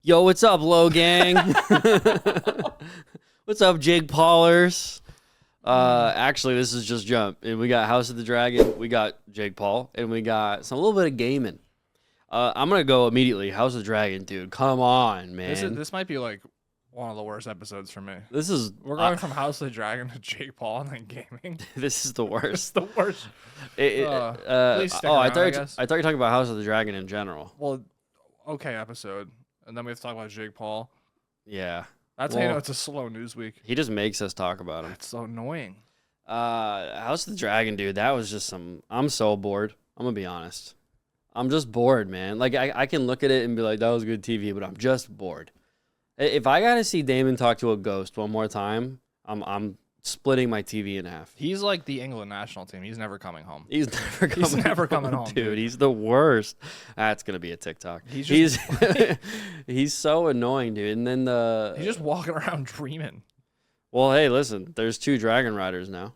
Yo, what's up, Low Gang? What's up, Jake Paulers? Actually, this is just Jump, and we got House of the Dragon, we got Jake Paul, and we got a little bit of gaming. I'm gonna go immediately. House of the Dragon, dude. Come on, man. This might be like one of the worst episodes for me. We're going from House of the Dragon to Jake Paul and then gaming. This is the It's worst. the worst. Please stick I around, thought I guess. you were talking about House of the Dragon in general. Well, okay episode, and then we have to talk about Jake Paul. Yeah, That's how you know it's a slow news week. he just makes us talk about him. It's so annoying. House of the Dragon, dude. That was just I'm so bored. I'm gonna be honest. I'm just bored, man. Like I can look at it and be like, that was good TV, but I'm just bored. If I gotta see Damon talk to a ghost one more time, I'm splitting my TV in half. He's like the England national team. He's never coming home. He's never coming home, dude. He's the worst. That's gonna be a TikTok. He's so annoying, dude. And then he's just walking around dreaming. Well, hey, listen. There's 2 Dragon Riders now.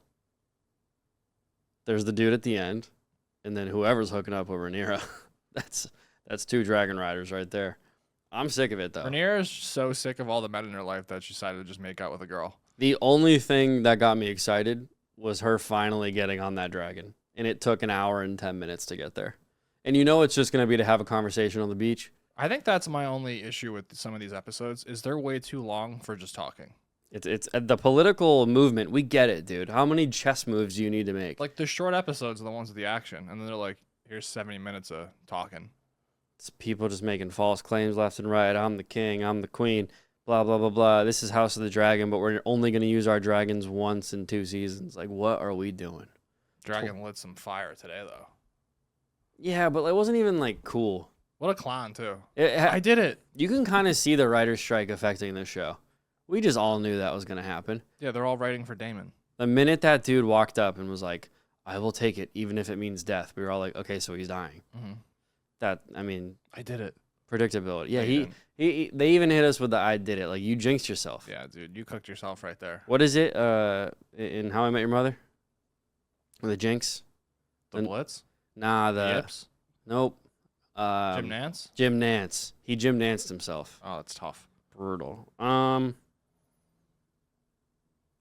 There's the dude at the end, and then whoever's hooking up with Rhaenyra. That's 2 Dragon Riders right there. I'm sick of it though. Rhaenyra's so sick of all the men in her life that she decided to just make out with a girl. The only thing that got me excited was her finally getting on that dragon. And it took an hour and 10 minutes to get there. And you know it's just going to be to have a conversation on the beach. I think that's my only issue with some of these episodes is they're way too long for just talking. It's the political movement. We get it, dude. How many chess moves do you need to make? Like the short episodes are the ones with the action. And then they're like, here's 70 minutes of talking. It's people just making false claims left and right. I'm the king. I'm the queen. Blah, blah, blah, blah. This is House of the Dragon, but we're only going to use our dragons once in 2 seasons. Like, what are we doing? Dragon lit some fire today, though. Yeah, but it wasn't even, like, cool. What a clown, too. I did it. You can kind of see the writer's strike affecting this show. We just all knew that was going to happen. Yeah, they're all writing for Damon. The minute that dude walked up and was like, I will take it, even if it means death, we were all like, okay, so he's dying. Mm-hmm. I did it. Predictability. Yeah, they even hit us with the I did it. Like, you jinxed yourself. Yeah, dude, you cooked yourself right there. What is it in How I Met Your Mother? The jinx? The Blitz? Nah, the... Yips? Nope. Jim Nance? Jim Nance. He Jim Nanced himself. Oh, that's tough. Brutal. And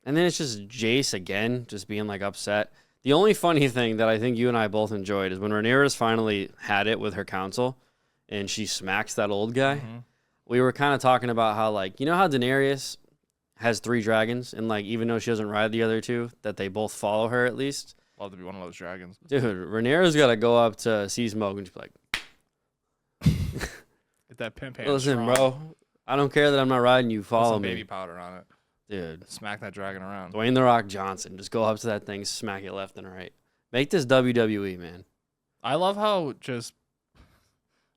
then it's just Jace again, just being, like, upset. The only funny thing that I think you and I both enjoyed is when Rhaenyra's finally had it with her council and she smacks that old guy. Mm-hmm. We were kind of talking about how, like, you know how Daenerys has 3 dragons and, like, even though she doesn't ride the other 2, that they both follow her at least? Love to be one of those dragons. Dude, Rhaenyra's got to go up to Sea Smoke and just be like, get that pimp hand listen, strong. bro, I don't care that I'm not riding you, follow me. Baby powder on it. Dude. Smack that dragon around. Dwayne The Rock Johnson. Just go up to that thing, smack it left and right. Make this WWE, man. I love how just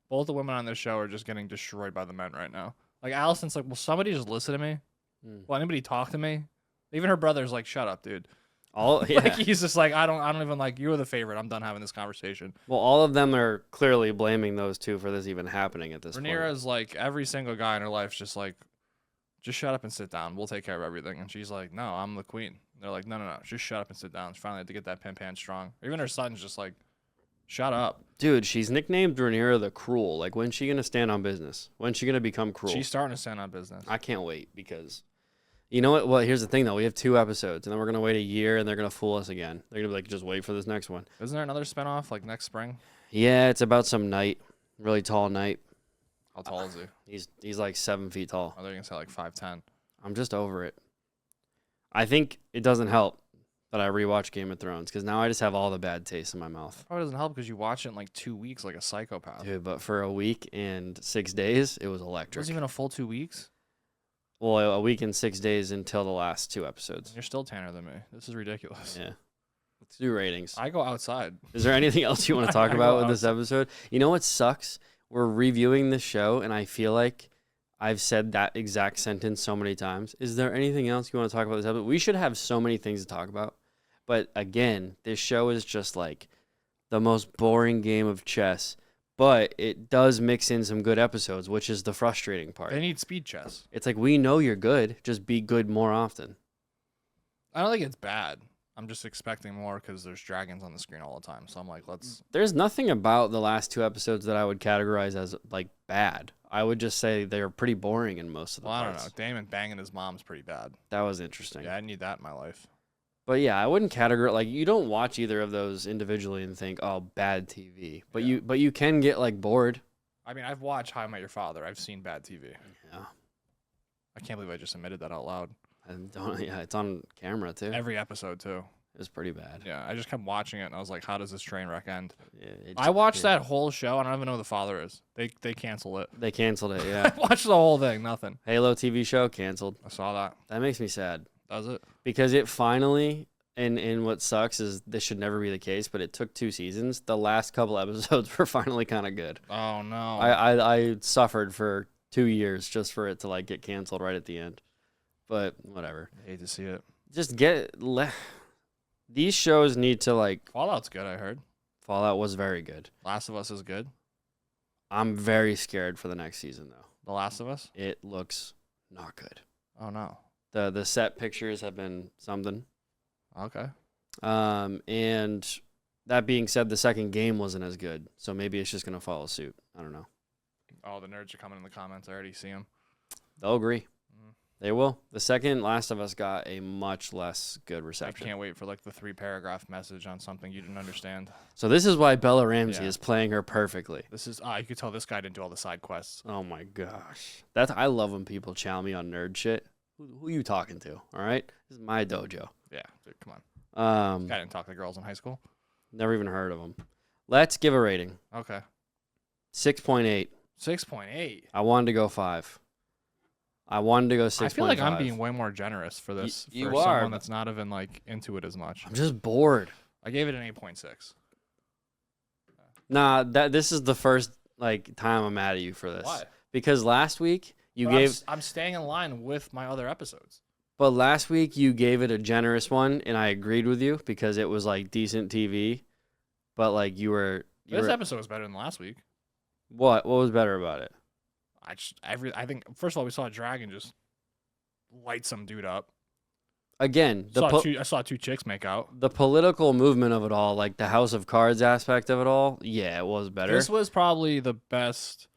both the women on this show are just getting destroyed by the men right now. Like, Allison's like, will somebody just listen to me? Will anybody talk to me? Even her brother's like, shut up, dude. Yeah. Like, he's just like, I don't even like, you're the favorite. I'm done having this conversation. Well, all of them are clearly blaming those 2 for this even happening at this point. Rhaenyra's like, every single guy in her life's just like, just shut up and sit down. We'll take care of everything. And she's like, no, I'm the queen. They're like, no. Just shut up and sit down. She finally had to get that pimp hand strong. Even her son's just like, shut up. Dude, she's nicknamed Rhaenyra the Cruel. Like, when's she going to stand on business? When's she going to become cruel? She's starting to stand on business. I can't wait because, you know what? Well, here's the thing, though. We have 2 episodes, and then we're going to wait a year, and they're going to fool us again. They're going to be like, just wait for this next one. Isn't there another spinoff, like, next spring? Yeah, it's about some knight. Really tall knight. How tall is he? He's like 7 feet tall. Oh, they're going to say like 5'10". I'm just over it. I think it doesn't help that I rewatch Game of Thrones because now I just have all the bad taste in my mouth. Probably doesn't help because you watch it in like 2 weeks like a psychopath. Dude, but for a week and 6 days, it was It electric. wasn't even a full 2 weeks? Well, a week and 6 days until the last 2 episodes. You're still tanner than me. This is ridiculous. Yeah. Let's do ratings. I go outside. Is there anything else you want to talk about with this episode? You know what sucks? We're reviewing this show, and I feel like I've said that exact sentence so many times. Is there anything else you want to talk about this episode? We should have so many things to talk about. But again, this show is just like the most boring game of chess. But it does mix in some good episodes, which is the frustrating part. They need speed chess. It's like, we know you're good. Just be good more often. I don't think it's bad. I'm just expecting more because there's dragons on the screen all the time. So I'm like, let's... There's nothing about the last 2 episodes that I would categorize as, like, bad. I would just say they're pretty boring in most of the Well, I parts. don't know. Damon banging his mom's pretty bad. That was interesting. Yeah, I need that in my life. But yeah, I wouldn't categorize like you don't watch either of those individually and think, oh, bad TV. But you can get like bored. I mean, I've watched How I Met Your Father. I've seen bad TV. Yeah. I can't believe I just admitted that out loud. Yeah, it's on camera too. Every episode too. It was pretty bad. Yeah, I just kept watching it and I was like, how does this train wreck end? Yeah, I watched that whole show. I don't even know who the father is. They canceled it. They canceled it. Yeah. I watched the whole thing. Nothing. Halo TV show canceled. I saw that. That makes me sad. Does it? Because it finally, and what sucks is this should never be the case, but it took 2 seasons. The last couple episodes were finally kind of good. Oh no. I suffered for 2 years just for it to like get canceled right at the end. But whatever. I hate to see it. Just these shows need to like. Fallout's good, I heard. Fallout was very good. Last of Us is good. I'm very scared for the next season though. The Last of Us? It looks not good. Oh no. The set pictures have been something. Okay. And that being said, the second game wasn't as good, so maybe it's just gonna follow suit. I don't know. Oh, the nerds are coming in the comments. I already see them. They'll agree. They will. The second Last of Us got a much less good I reception. can't wait for like the 3-paragraph message on something you didn't understand. So this is why Bella Ramsey Yeah. is playing her perfectly. This is you could tell this guy didn't do all the side quests. Oh my gosh. I love when people challenge me on nerd shit. Who you talking to? All right? This is my dojo. Yeah, dude, come on. Um, Guy didn't talk to girls in high school. never even heard of them. Let's give a rating. Okay. 6.8. 6.8. I wanted to go 5. I wanted to go 6.5. I feel like I'm being way more generous for this. You for are. someone that's not even like into it as much. I'm just bored. I gave it an 8.6. Nah, this is the first like time I'm mad at you for this. Why? Because last week you But gave I'm staying in line with my other episodes. but last week you gave it a generous one and I agreed with you because it was like decent TV. But like This episode was better than last week. What was better about it? I think first of all we saw a dragon just light some dude up. Again, I saw 2 chicks make out. the political movement of it all, like the House of Cards aspect of it all, yeah, it was better. This was probably the best.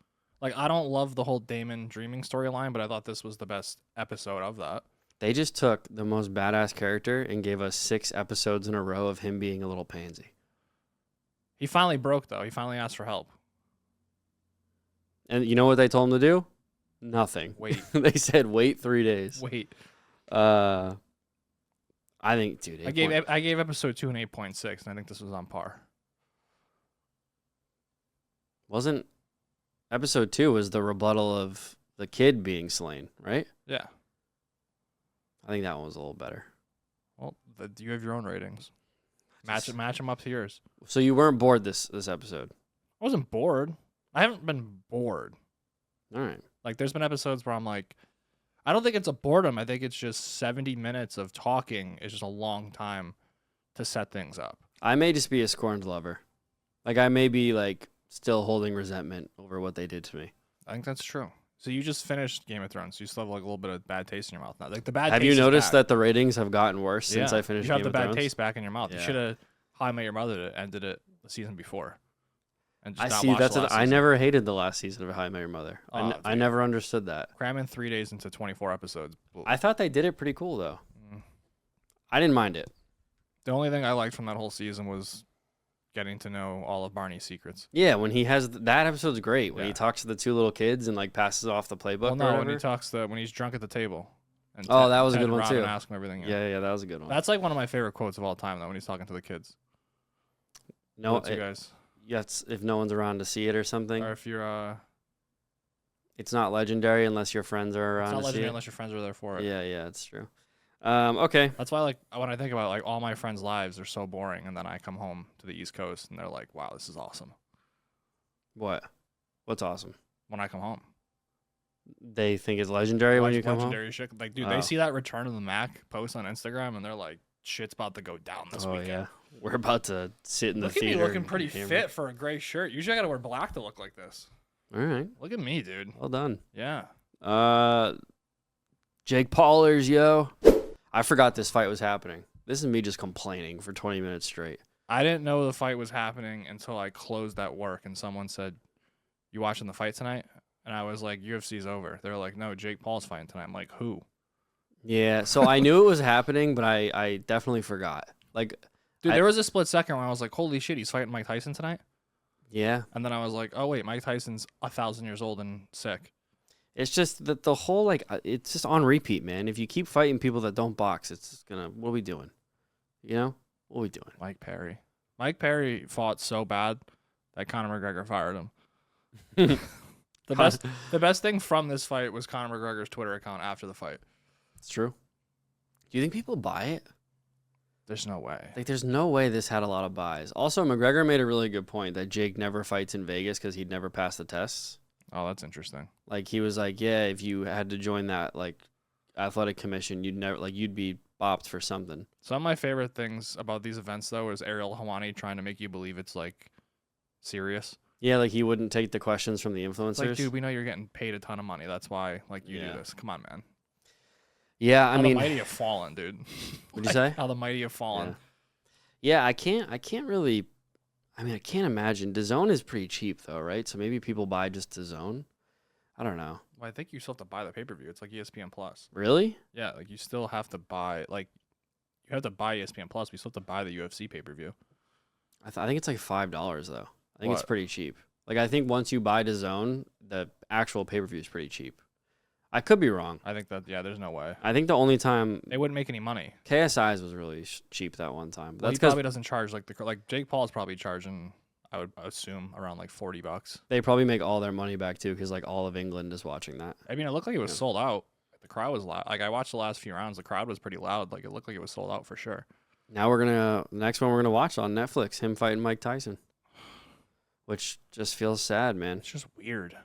Like, I don't love the whole Damon dreaming storyline, but I thought this was the best episode of that. They just took the most badass character and gave us 6 episodes in a row of him being a little pansy. He finally broke, though. He finally asked for help. And you know what they told him to do? Nothing. Wait. They said wait 3 days. Wait. I think, dude. I gave episode 2 an 8.6, and I think this was on par. Wasn't episode 2 was the rebuttal of the kid being slain, right? Yeah. I think that one was a little better. Well, you have your own ratings. Match them up to yours. So you weren't bored this episode? I wasn't bored. I haven't been bored. All right. Like, there's been episodes where I'm like, I don't think it's a boredom. I think it's just 70 minutes of talking is just a long time to set things up. I may just be a scorned lover. Like, I may be, like, still holding resentment over what they did to me. I think that's true. So you just finished Game of Thrones. So you still have like a little bit of bad taste in your mouth now. Like the bad. Have taste you is noticed bad. that the ratings have gotten worse since I finished You have Game the of bad Thrones? taste back in your mouth. Yeah. You should have How I Met Your Mother that ended it the season before. And just I not see. watched That's the it. last I season. never hated the last season of How I Met Your Mother. Oh, I dude. never understood that. Cram in 3 days into 24 episodes. I thought they did it pretty cool though. Mm. I didn't mind it. The only thing I liked from that whole season was getting to know all of Barney's secrets. Yeah, when he has that episode's great. When he Yeah. talks to the 2 little kids and like passes off the playbook. Well, or no, when whatever. he talks when he's drunk at the table. And Oh, that was a Ted good and one, Robin too. ask him everything. Yeah, that was a good one. That's like one of my favorite quotes of all time, though, when he's talking to the kids. No, Those two guys. yes, if no one's around to see it or something, Or if you're it's not legendary unless your friends are it's around not to see legendary it. unless your friends are there for it. Yeah, it's true. Okay. That's why, like, when I think about like all my friends' lives are so boring, and then I come home to the East Coast, and they're like, "Wow, this is awesome." What? What's awesome? When I come home, They think it's legendary when you come home. legendary shit. Like, dude, Oh. they see that Return of the Mac post on Instagram, and they're like, "Shit's about to go down this Oh weekend." yeah, we're about to sit in Look the at me theater. looking and pretty hammer. fit for a gray shirt. Usually, I gotta wear black to look like this. All right, Look at me, dude. well done. Yeah. Jake Paulers, yo. I forgot this fight was happening. This is me just complaining for 20 minutes straight. I didn't know the fight was happening until I closed at work, and someone said, "You watching the fight tonight?" And I was like, UFC's over. They're like, no, Jake Paul's fighting tonight. I'm like, who? Yeah, so I knew it was happening, but I definitely forgot. Like, Dude, there was a split second where I was like, holy shit, he's fighting Mike Tyson tonight? yeah. And then I was like, oh, wait, Mike Tyson's 1,000 years old and sick. It's just that the whole, like, it's just on repeat, man. If you keep fighting people that don't box, it's just gonna, what are we doing? You know? What are we doing? Mike Perry. Mike Perry fought so bad that Conor McGregor fired him. The best thing from this fight was Conor McGregor's Twitter account after the fight. It's true. Do you think people buy it? There's no way. Like, there's no way this had a lot of buys. Also, McGregor made a really good point that Jake never fights in Vegas because he'd never pass the tests. Oh, that's interesting. Like, he was like, yeah, if you had to join that, like, athletic commission, you'd be bopped for something. Some of my favorite things about these events, though, is Ariel Helwani trying to make you believe it's, like, serious. Yeah, like, he wouldn't take the questions from the influencers. It's like, dude, we know you're getting paid a ton of money. That's why, like, you do this. Come on, man. Yeah, How the mighty have fallen, dude. What'd you say? How the mighty have fallen. Yeah, I can't really. I mean, I can't imagine. DAZN is pretty cheap though, right? So maybe people buy just DAZN. I don't know. Well, I think you still have to buy the pay-per-view. It's like ESPN Plus. Really? Yeah, like you still have to buy, like, you have to buy ESPN Plus, but you still have to buy the UFC pay-per-view. I think it's like $5 though. I think it's What? pretty cheap. Like, I think once you buy DAZN, the actual pay-per-view is pretty cheap. I could be wrong. I think that, yeah, there's no way. I think the only time They wouldn't make any money. KSI's was really cheap that one time. But Well, he that's because probably doesn't charge like Jake Paul's probably charging, I would assume, around like $40. they probably make all their money back too, because like all of England is watching that. I mean, it looked like it was sold out. The crowd was loud. Like, I watched the last few rounds. The crowd was pretty loud. Like, it looked like it was sold out for sure. Now the next one we're gonna watch on Netflix, him fighting Mike Tyson, which just feels sad, man. It's just weird.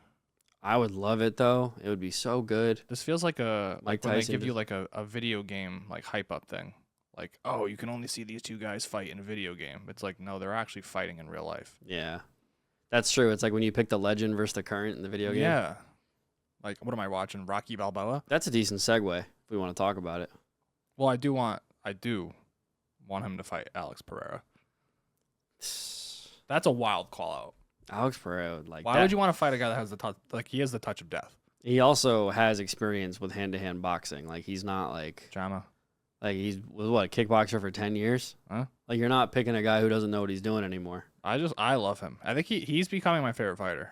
I would love it though. It would be so good. This feels like Mike when they Tyson give you like a video game like hype up thing. Like, oh, you can only see these two guys fight in a video game. It's like, no, they're actually fighting in real life. Yeah, that's true. It's like when you pick the legend versus the current in the video game. Yeah. Like, what am I watching? Rocky Balboa? That's a decent segue if we want to talk about it. Well, I do want him to fight Alex Pereira. That's a wild call out. Alex Pereira would like. Why would you want to fight a guy that has the touch? Like, he has the touch of death. He also has experience with hand-to-hand boxing. Like, he's not like Jama. Like, he's was what, a kickboxer for 10 years? Huh? Like, you're not picking a guy who doesn't know what he's doing anymore. I love him. I think he's becoming my favorite fighter.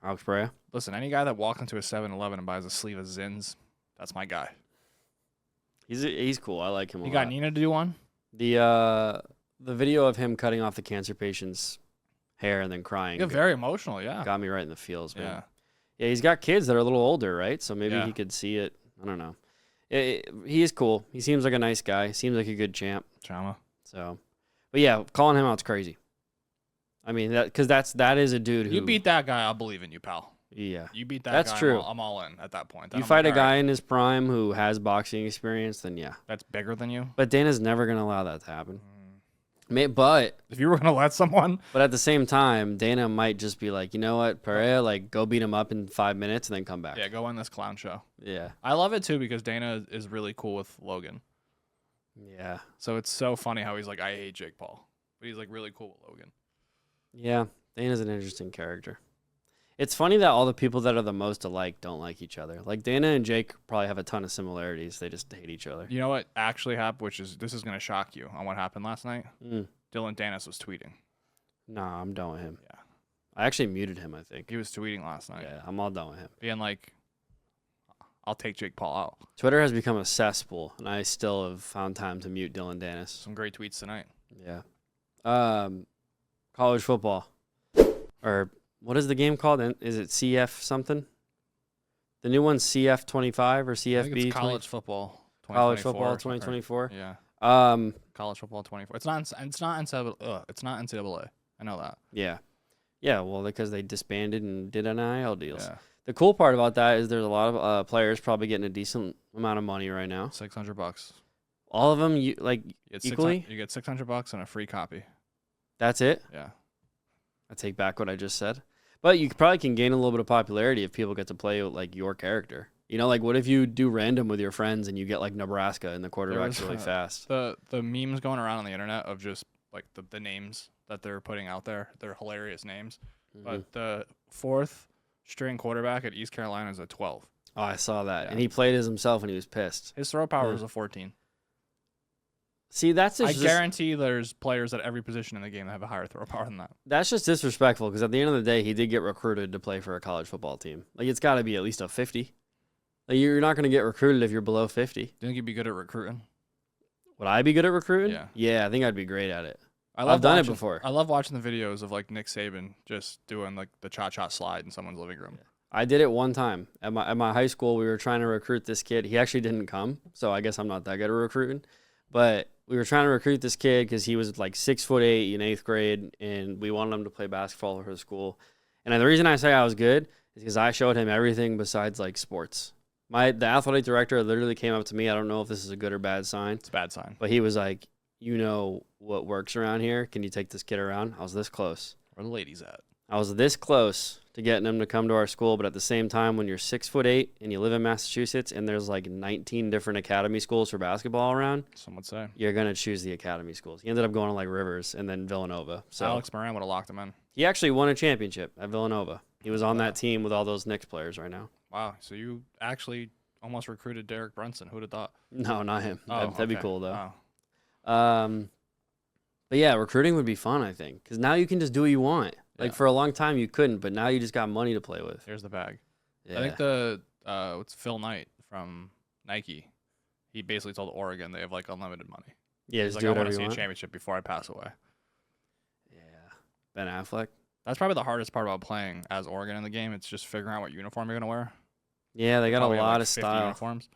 Alex Pereira. Listen, any guy that walks into a 7-Eleven and buys a sleeve of Zins, that's my guy. He's cool. I like him a lot. You got Nina to do one? The video of him cutting off the cancer patient's hair and then crying. You're very emotional, yeah. Got me right in the feels, man. Yeah. Yeah, he's got kids that are a little older, right? So maybe Yeah. he could see it. I don't know. He is cool. He seems like a nice guy. Seems like a good champ. Jama. So, but yeah, calling him out's crazy. I mean, that is a dude who You beat that guy, I'll believe in you, pal. Yeah, You beat that That's guy, true. I'm all in at that point. Then you I'm fight like, a guy all right, in his prime who has boxing experience, then yeah. that's bigger than you. But Dana's never gonna allow that to happen. But If you were going to let someone, at the same time, Dana might just be like, you know what, Pereira, like, go beat him up in 5 minutes and then come back. yeah, go in this clown show. Yeah. I love it too because Dana is really cool with Logan. Yeah. So it's so funny how he's like, I hate Jake Paul, but he's like really cool with Logan. Yeah. Dana's an interesting character. It's funny that all the people that are the most alike don't like each other. Like, Dana and Jake probably have a ton of similarities. They just hate each other. You know what actually happened, this is going to shock you on what happened last night? Mm. Dylan Danis was tweeting. Nah, I'm done with him. Yeah. I actually muted him, I think. He was tweeting last night. Yeah, I'm all done with him. Being like, I'll take Jake Paul out. Twitter has become a cesspool, and I still have found time to mute Dylan Danis. Some great tweets tonight. Yeah. College football. Or what is the game called? Is it CF something? The new one's CF25 or I CFB? think it's college football. College football 2024. 2024. Yeah. College football 24. It's not NCAA. It's not NCAA. I know that. Yeah. Yeah, well, because they disbanded and did NIL deals. Yeah. The cool part about that is there's a lot of players probably getting a decent amount of money right now. $600. All of them, equally? You get $600 and a free copy. That's it? Yeah. I take back what I just said. But you probably can gain a little bit of popularity if people get to play like your character. You know, like what if you do random with your friends and you get like Nebraska and the quarterback's really fast? The memes going around on the internet of just like the names that they're putting out there, they're hilarious names. Mm-hmm. But the fourth string quarterback at East Carolina is a 12. Oh, I saw that. Yeah. And he played as himself and he was pissed. His throw power is a 14. See, that's I just guarantee there's players at every position in the game that have a higher throw power than that. that's just disrespectful because at the end of the day, he did get recruited to play for a college football team. Like, it's got to be at least a 50. Like, you're not going to get recruited if you're below 50. Do you think you'd be good at recruiting? Would I be good at recruiting? Yeah. Yeah, I think I'd be great at it. I've done it before. I love watching the videos of like Nick Saban just doing like the cha-cha slide in someone's living room. I did it one time at my high school. We were trying to recruit this kid. He actually didn't come, so I guess I'm not that good at recruiting. But we were trying to recruit this kid because he was like 6'8" in 8th grade, and we wanted him to play basketball for his school. And the reason I say I was good is because I showed him everything besides like sports. The athletic director literally came up to me. I don't know if this is a good or bad sign. It's a bad sign. But he was like, "You know what works around here? Can you take this kid around?" I was this close. Where the ladies at? I was this close to getting him to come to our school, but at the same time, when you're 6'8" and you live in Massachusetts and there's like 19 different academy schools for basketball around, some would say you're gonna choose the academy schools. He ended up going to like Rivers and then Villanova. So Alex Moran would have locked him in. he actually won a championship at Villanova. He was on that team with all those Knicks players right now. Wow, so you actually almost recruited Derek Brunson. Who'd have thought? No, not him. Oh, That'd be okay. cool though. Oh. But yeah, recruiting would be fun, I think, because now you can just do what you want. Like for a long time you couldn't, but now you just got money to play with. Here's the bag. Yeah. I think what's Phil Knight from Nike? He basically told Oregon they have like unlimited money. Yeah, He's just like, do I whatever want to you see a want. championship before I pass away. Yeah, Ben Affleck. That's probably the hardest part about playing as Oregon in the game. It's just figuring out what uniform you're gonna wear. Yeah, they got Probably a have, lot like, of 50 style. uniforms.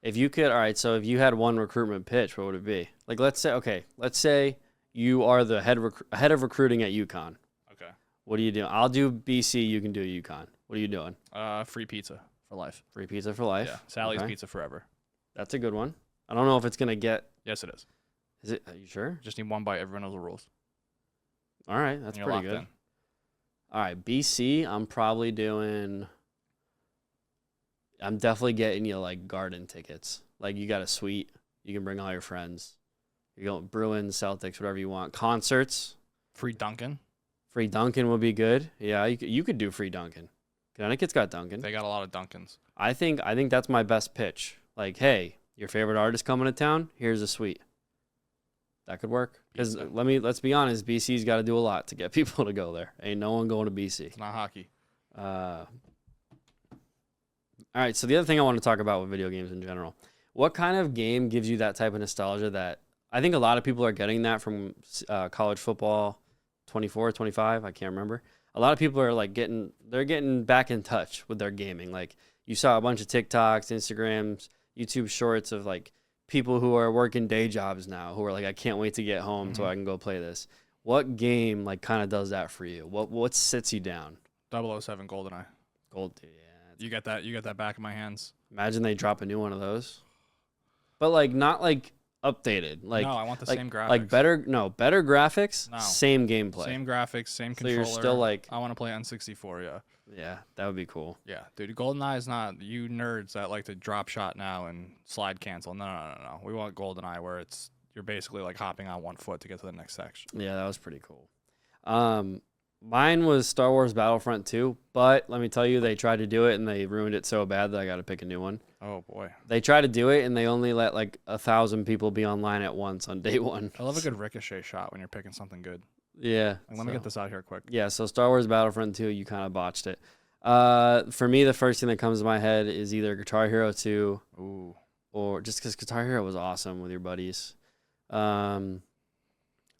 If you could, all right. So if you had one recruitment pitch, what would it be? Like, let's say you are the head of recruiting at UConn. Okay. What are you doing? I'll do BC. You can do UConn. What are you doing? Free pizza for life. Free pizza for life. Yeah, Sally's Okay. Pizza forever. That's a good one. I don't know if it's gonna get. Yes, it is. Is it? Are you sure? Just need one bite. Everyone knows the rules. All right, that's And you're pretty locked good. in. All right, BC. I'm probably doing. I'm definitely getting you like garden tickets. Like you got a suite. You can bring all your friends. You're going Bruins, Celtics, whatever you want. Concerts. Free Dunkin'. Free Dunkin' would be good. Yeah, you could do free Dunkin'. Connecticut's got Dunkin'. They got a lot of Dunkins. I think that's my best pitch. Like, hey, your favorite artist coming to town? Here's a suite. That could work. Because let's be honest, BC's got to do a lot to get people to go there. Ain't no one going to BC. It's not hockey. All right, so the other thing I want to talk about with video games in general, what kind of game gives you that type of nostalgia that I think a lot of people are getting that from college football 24, 25, I can't remember. A lot of people are like getting back in touch with their gaming. Like you saw a bunch of TikToks, Instagrams, YouTube shorts of like people who are working day jobs now who are like, I can't wait to get home so I can go play this. What game like kind of does that for you? What sits you down? 007 GoldenEye. Yeah. You got that back in my hands. Imagine they drop a new one of those. But like not like updated. Like no, I want the like, same graphics. Like better graphics, No. same gameplay. Same graphics, same So controller. you're still like I want to play N64, yeah. Yeah, that would be cool. Yeah, dude, GoldenEye is not you nerds that like to drop shot now and slide cancel. No. We want GoldenEye where you're basically like hopping on one foot to get to the next section. Yeah, that was pretty cool. Mine was Star Wars Battlefront 2, but let me tell you, they tried to do it and they ruined it so bad that I got to pick a new one. Oh boy. They tried to do it and they only let like 1,000 people be online at once on day one. I love a good ricochet shot when you're picking something good. Yeah. Like, let me get this out here quick. Yeah, so Star Wars Battlefront 2, you kind of botched it. For me, the first thing that comes to my head is either Guitar Hero 2 Ooh. or just because Guitar Hero was awesome with your buddies.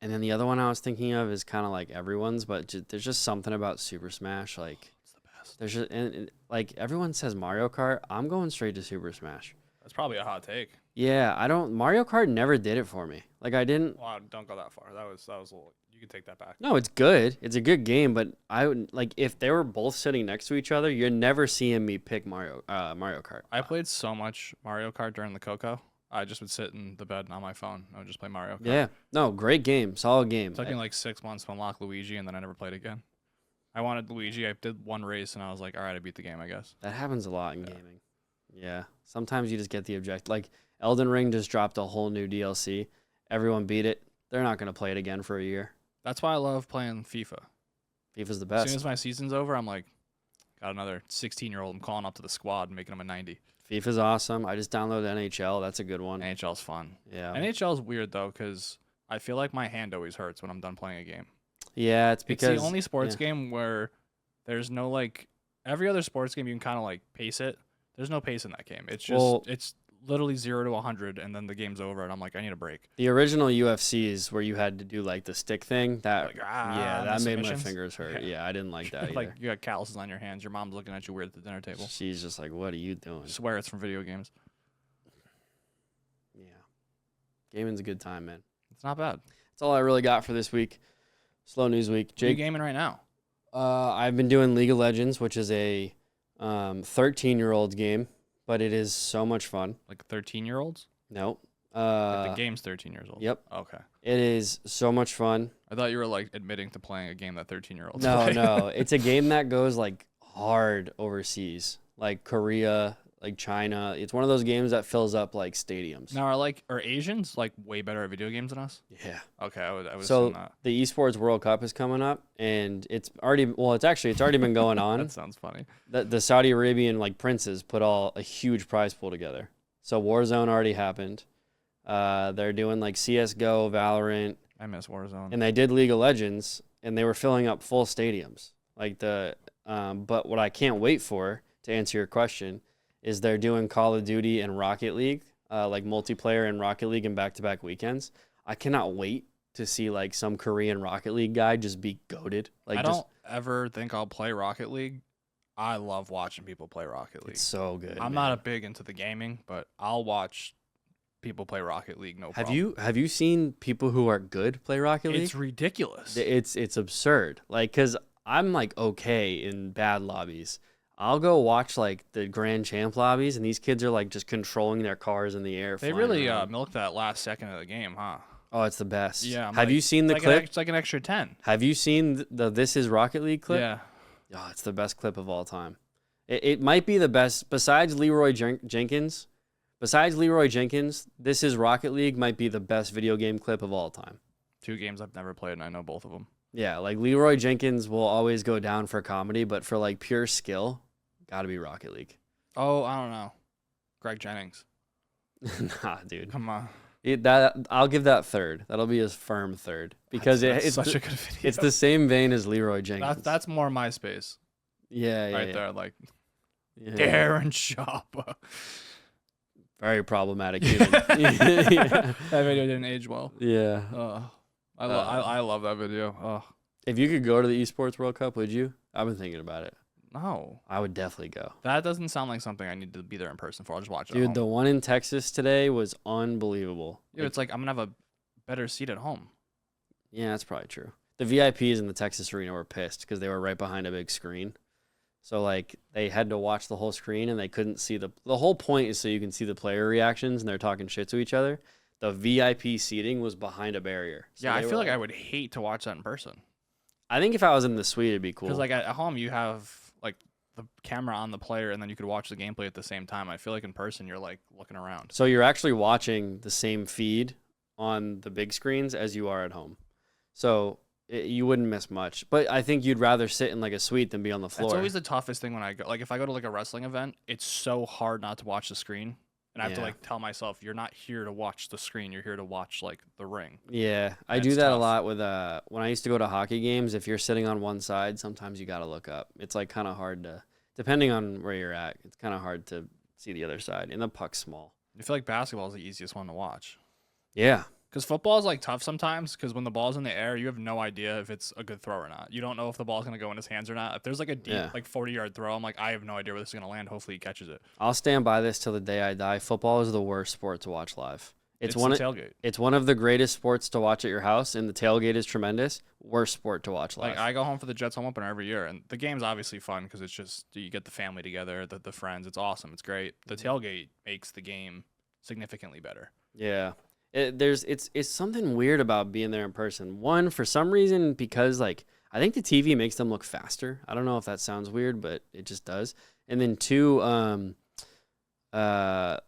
And then the other one I was thinking of is kind of like everyone's, but there's just something about Super Smash. Like, It's the best. there's just, and like everyone says Mario Kart, I'm going straight to Super Smash. That's probably a hot take. Yeah, Mario Kart never did it for me. Like I didn't. Wow, don't go that far. That was a little. You can take that back. No, it's good. It's a good game, but I would like if they were both sitting next to each other, you're never seeing me pick Mario Kart. I played so much Mario Kart during the Coco. I just would sit in the bed on my phone. I would just play Mario Kart. Yeah, no, great game, solid game. It took me like 6 months to unlock Luigi, and then I never played again. I wanted Luigi. I did one race, and I was like, all right, I beat the game, I guess. That happens a lot in gaming. Yeah, sometimes you just get the object. Like Elden Ring just dropped a whole new DLC. Everyone beat it. They're not gonna play it again for a year. That's why I love playing FIFA. FIFA's the As best. soon as my season's over, I'm like, Got another 16-year-old. I'm calling up to the squad and making him a 90. FIFA's awesome. I just downloaded NHL. That's a good one. NHL's fun. Yeah. NHL's weird, though, because I feel like my hand always hurts when I'm done playing a game. Yeah, it's because it's the only sports game where there's no, like, every other sports game you can kind of, like, pace it. There's no pace in that game. It's just, it's literally 0 to 100, and then the game's over, and I'm like, I need a break. The original UFCs where you had to do, like, the stick thing, that, like, that made my fingers hurt. Yeah, I didn't like that either. Like, you got calluses on your hands. Your mom's looking at you weird at the dinner table. She's just like, what are you doing? I swear it's from video games. Yeah. Gaming's a good time, man. It's not bad. That's all I really got for this week. Slow news week. Jake, what are you gaming right now? I've been doing League of Legends, which is a 13-year-old game, but it is so much fun. Like 13-year-olds? No. Like the game's 13 years old. Yep. Okay. It is so much fun. I thought you were like admitting to playing a game that 13-year-olds No, play. no. It's a game that goes like hard overseas, like Korea, like China. It's one of those games that fills up like stadiums. Now, are Asians like way better at video games than us? Yeah. Okay, I would So assume that. the Esports World Cup is coming up, and it's already it's already been going on. That sounds funny. The Saudi Arabian like princes put a huge prize pool together. So Warzone already happened. They're doing like CS:GO, Valorant. I miss Warzone. And they did League of Legends, and they were filling up full stadiums. Like but what I can't wait for, to answer your question, is they're doing Call of Duty and Rocket League, like multiplayer and Rocket League in back-to-back weekends. I cannot wait to see like some Korean Rocket League guy just be goated. Like I don't ever think I'll play Rocket League. I love watching people play Rocket League. It's so good. I'm not a big into the gaming, but I'll watch people play Rocket League. No problem. Have you seen people who are good play Rocket League? It's ridiculous. It's absurd. Like, cause I'm like okay in bad lobbies. I'll go watch like the Grand Champ lobbies, and these kids are like just controlling their cars in the air. They really milked that last second of the game, huh? Oh, it's the best. Yeah. Have you seen the clip? It's like an extra 10. Have you seen the This Is Rocket League clip? Yeah. Oh, it's the best clip of all time. It might be the best besides Leroy Jenkins. Besides Leroy Jenkins, This Is Rocket League might be the best video game clip of all time. 2 games I've never played, and I know both of them. Yeah, like Leroy Jenkins will always go down for comedy, but for like pure skill, gotta be Rocket League. Oh, I don't know. Greg Jennings. Nah, dude. Come on. I'll give that third. That'll be his firm third because That's it's such a good video. It's the same vein as Leroy Jenkins. That's more MySpace. Yeah, right there, like yeah. Darren Sharp. Very problematic human. That video didn't age well. Yeah. I love that video. Oh. If you could go to the Esports World Cup, would you? I've been thinking about it. No. I would definitely go. That doesn't sound like something I need to be there in person for. I'll just watch it. Dude, the one in Texas today was unbelievable. Dude, it's like I'm going to have a better seat at home. Yeah, that's probably true. The VIPs in the Texas arena were pissed because they were right behind a big screen. So, like, they had to watch the whole screen, and they couldn't see the whole point is so you can see the player reactions, and they're talking shit to each other. The VIP seating was behind a barrier. So yeah, I feel like I would hate to watch that in person. I think if I was in the suite, it'd be cool. Because, like, at home, you have, like, the camera on the player, and then you could watch the gameplay at the same time. I feel like in person, you're, like, looking around. So you're actually watching the same feed on the big screens as you are at home. So you wouldn't miss much. But I think you'd rather sit in, like, a suite than be on the floor. That's always the toughest thing when I go. Like, if I go to, like, a wrestling event, it's so hard not to watch the screen. And I have to, like, tell myself, you're not here to watch the screen. You're here to watch, like, the ring. Yeah, I do that a lot with when I used to go to hockey games. If you're sitting on one side, sometimes you got to look up. It's, like, kind of hard to, depending on where you're at, it's kind of hard to see the other side. And the puck's small. I feel like basketball is the easiest one to watch. Yeah. Because football is, like, tough sometimes because when the ball's in the air, you have no idea if it's a good throw or not. You don't know if the ball's going to go in his hands or not. If there's, like, a deep, like, 40-yard throw, I'm like, I have no idea where this is going to land. Hopefully he catches it. I'll stand by this till the day I die. Football is the worst sport to watch live. It's the tailgate. It's one of the greatest sports to watch at your house, and the tailgate is tremendous. Worst sport to watch live. Like, I go home for the Jets home opener every year, and the game's obviously fun because it's just you get the family together, the friends. It's awesome. It's great. The tailgate makes the game significantly better. Yeah. It's something weird about being there in person. One, for some reason, because like I think the TV makes them look faster. I don't know if that sounds weird, but it just does. And then two, where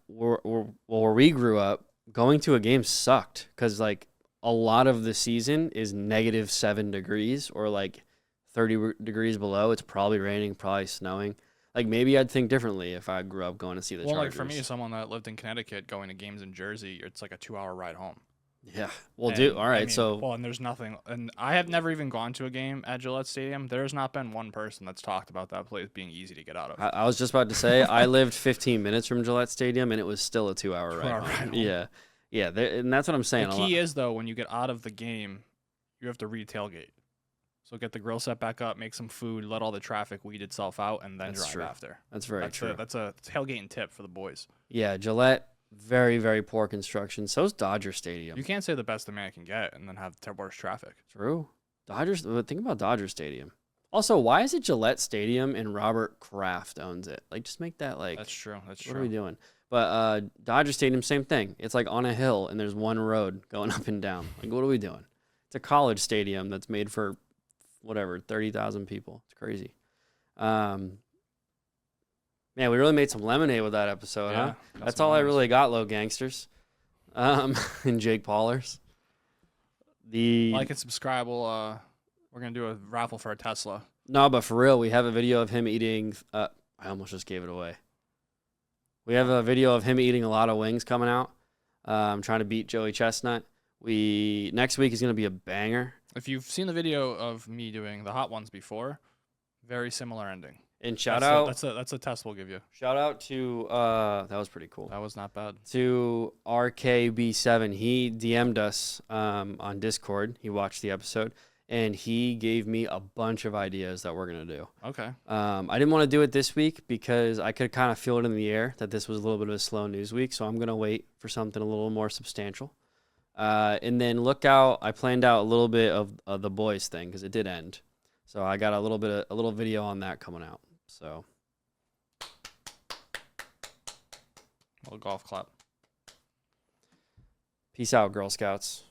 we grew up, going to a game sucked because like a lot of the season is -7 degrees or like 30 degrees below, it's probably raining, probably snowing. Like, maybe I'd think differently if I grew up going to see the Chargers. Well, like for me, someone that lived in Connecticut going to games in Jersey, it's like a 2-hour ride home. Yeah. Well, And, dude, all right, I mean, so... Well, and there's nothing... And I have never even gone to a game at Gillette Stadium. There's not been one person that's talked about that place being easy to get out of. I was just about to say, I lived 15 minutes from Gillette Stadium, and it was still a 2-hour ride home. Yeah. Yeah, and that's what I'm saying. The key is, though, when you get out of the game, you have to re-tailgate. So get the grill set back up, make some food, let all the traffic weed itself out, and then drive after. That's very true. That's a tailgating tip for the boys. Yeah, Gillette, very, very poor construction. So's Dodger Stadium. You can't say the best the man can get and then have worse traffic. True. Think about Dodger Stadium. Also, why is it Gillette Stadium and Robert Kraft owns it? Like, just make that like... That's true. What are we doing? But Dodger Stadium, same thing. It's like on a hill, and there's one road going up and down. Like, what are we doing? It's a college stadium that's made for... whatever, 30,000 people. It's crazy. Man, we really made some lemonade with that episode, huh? That's all I really got, Low Gangsters. And Jake Paulers. Like and subscribe. We're going to do a raffle for a Tesla. No, but for real, we have a video of him eating... I almost just gave it away. We have a video of him eating a lot of wings coming out. Trying to beat Joey Chestnut. Next week is going to be a banger. If you've seen the video of me doing the hot ones before, very similar ending. And shout out. That's a test we'll give you. Shout out to that was pretty cool. That was not bad. To RKB7. He DM'd us on Discord. He watched the episode and he gave me a bunch of ideas that we're gonna do. Okay. I didn't want to do it this week because I could kind of feel it in the air that this was a little bit of a slow news week. So I'm gonna wait for something a little more substantial. And then look out. I planned out a little bit of the boys thing because it did end. So I got a little video on that coming out. So, a little golf clap. Peace out, Girl Scouts.